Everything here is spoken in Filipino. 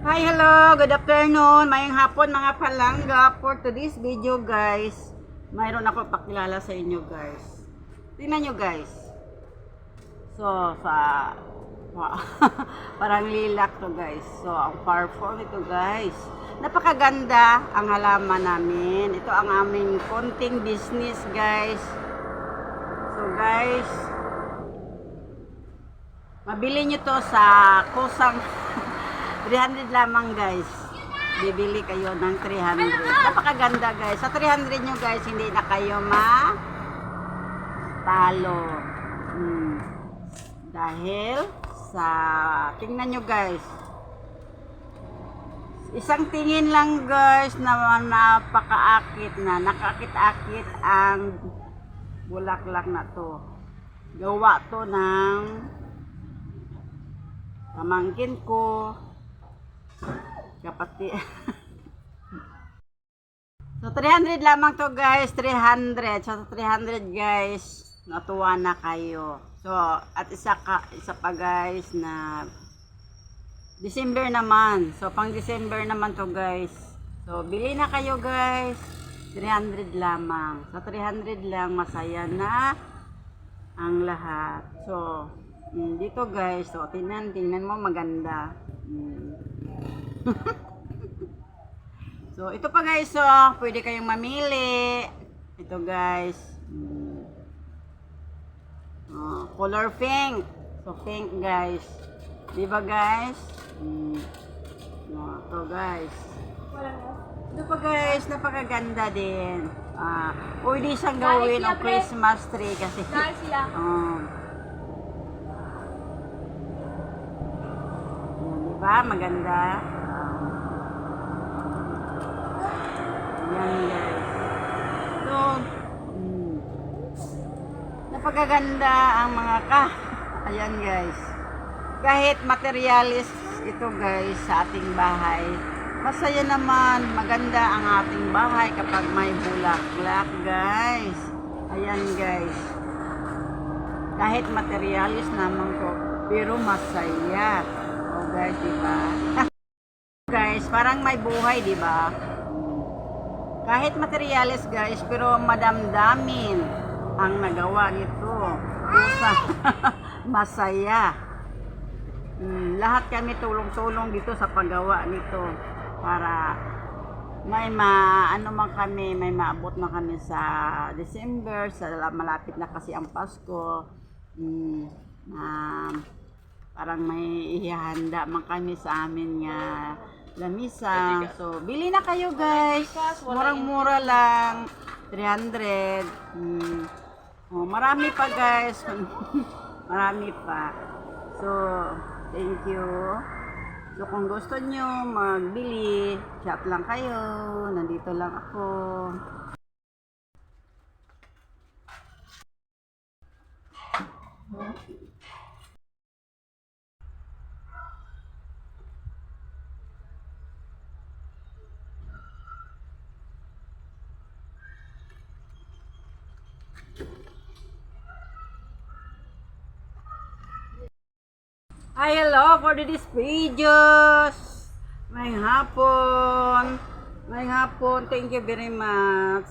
Hi, hello, good afternoon, mayang hapon mga palangga. For today's video guys, mayroon ako pakilala sa inyo guys. Tingnan nyo guys. So, parang lilac to guys. So, ang powerful ito guys. Napakaganda ang halaman namin. Ito ang aming konting business guys. So guys, mabili nyo to sa kusang 300 lamang guys. Bibili kayo ng 300. Napakaganda guys. Sa 300 nyo guys, hindi na kayo talo. Dahil sa, tingnan nyo guys. Isang tingin lang guys na napakaakit na. Nakakit-akit ang bulaklak na to. Gawa to ng pamangkin ko. Kapatid. So 300 lamang to guys, 300. So 300 guys, natuwa na kayo. So at isa pa guys na December naman. So pang December naman to guys. So bili na kayo guys. 300 lamang. So 300 lang, masaya na ang lahat. So dito guys, so tingnan mo maganda. So ito pa guys, so pwede kayong mamili. Ito guys, color pink. So pink guys, di ba guys? Ito guys, ito pa guys, napakaganda din. Pwede siyang gawin ang Christmas tree kasi diba maganda. Yan guys. So, napakaganda ang mga ayan guys. Kahit materialis ito guys sa ating bahay, masaya naman, maganda ang ating bahay kapag may bulaklak guys. Ayan guys. Kahit materialis naman ko, pero masaya. Oh guys, diba? Guys, parang may buhay, diba? Kahit materialis guys, pero madamdamin ang nagawa nito. Masaya. Lahat kami tulong-tulong dito sa paggawa nito para may maabot man kami sa December, sa malapit na kasi ang Pasko. Parang may ihahanda man kami sa amin nga lamisa. So, bili na kayo guys. Murang-mura lang. 300. Marami pa guys. Marami pa. So, thank you. So, kung gusto nyo magbili, chat lang kayo. Nandito lang ako. Hi, hello for this videos. May hapon. Thank you very much.